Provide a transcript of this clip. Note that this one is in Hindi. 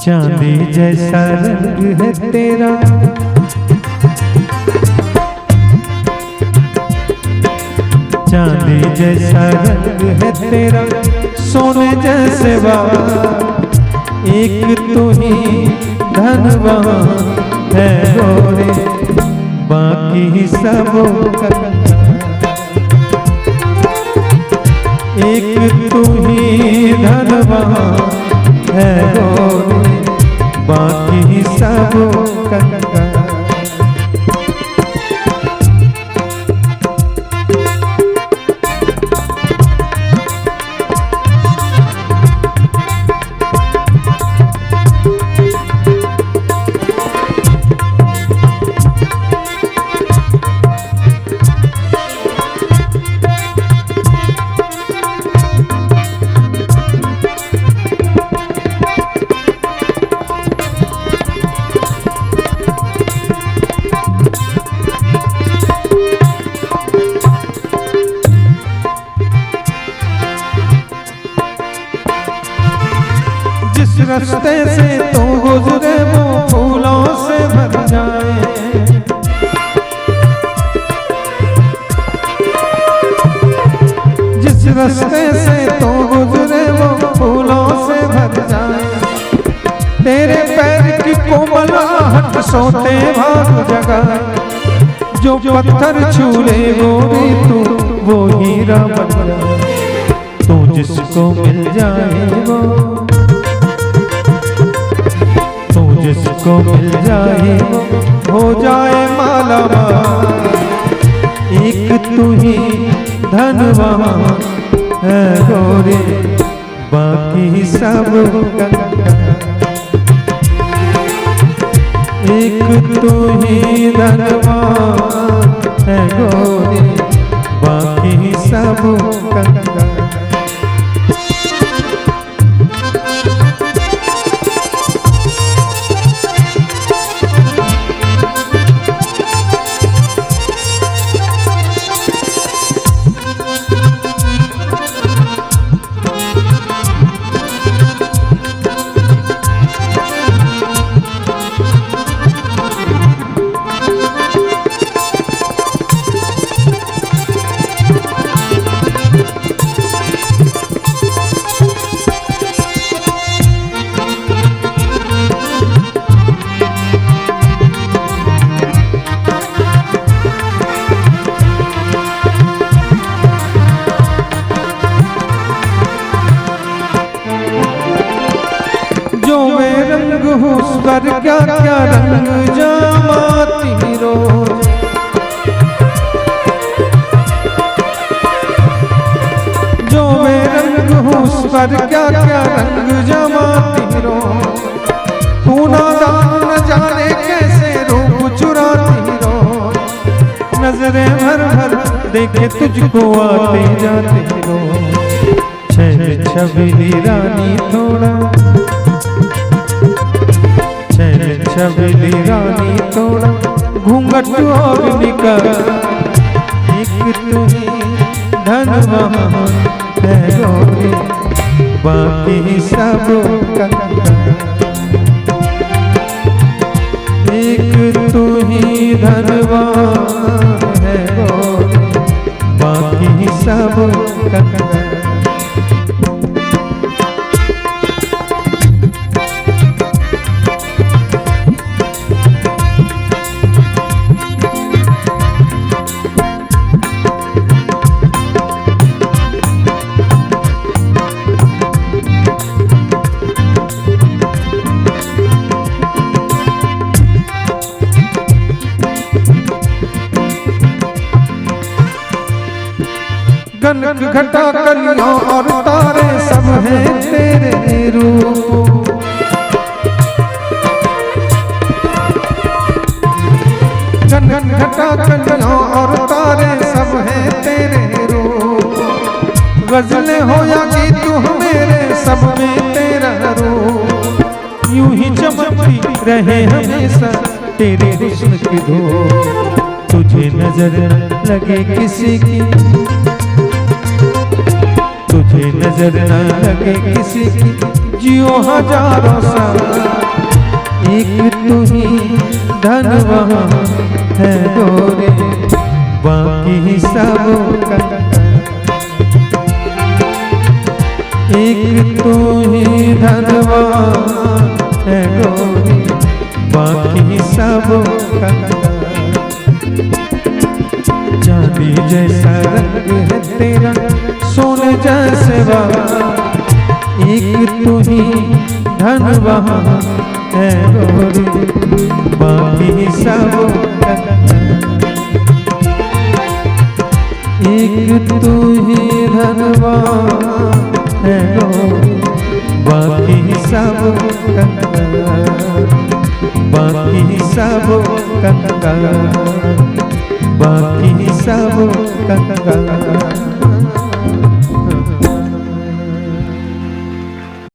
चांदी जैसा रंग है तेरा, चांदी जैसा रंग है तेरा, सोने जैसे बाल एक तू ही धनवान है गोरे, बाकी सब एक तू ही धनवान है गोरे, बाकी सब कंगाल। रास्ते से तो गुजरे वो फूलों से भर जाए, जिस रास्ते से तो गुजरे वो फूलों से भर जाए, तेरे पैर की कोमलाहट सोते भाग जगाए, जो पत्थर छू ले वो भी तू वो हीरा बन जाए, तू जिसको मिल जाए वो, जिसको मिल जाए हो जाए माला माल, एक तू ही धनवान है गोरे, बाकी सब कंगाल। एक तू ही धनवान है गोरे, बाकी सब कंगाल। उस पर क्या क्या रंग जमाती रोज, जो वे रंग हूँ उस पर क्या क्या रंग जमाती रोज, तू नादान न जाने कैसे रूप चुराती रोज, नजरें भर भर देखे तुझको आते जाते रोज, छैल छबीली रानी थोड़ा, छबीली रानी थोड़ा घूंघट और निकर, एक तू ही धनवान है गोरे, बाकी सब कंगाल। एक तू ही धनवान है गोरे, बाकी सब कंगाल। कनक घटा कलियों और तारे सब हैं तेरे रूप, कनक घटा कलियों और तारे सब हैं तेरे रूप, गजलें हो या गीत मेरे सब में तेरा रूप, यूं ही चमकती रहे हमेशा तेरे हुस्न की धूप, तुझे नजर लगे किसी की, तुझे नजर न लगे किसी की, जियो हजारों साल। एक तू ही धनवान है गोरी, बाकी सब कंगाल। एक तू ही धनवान है गोरी, बाकी सब कंगाल। चांदी जैसा रंग है तेरा, सोने जैसे बाल, एक तू ही धनवान है गोरी, बाकी सब कंगाल। एक तू ही धनवान है गोरी, बाकी सब कंगाल, बाकी सब कंगाल, बाकी सब कंगाल।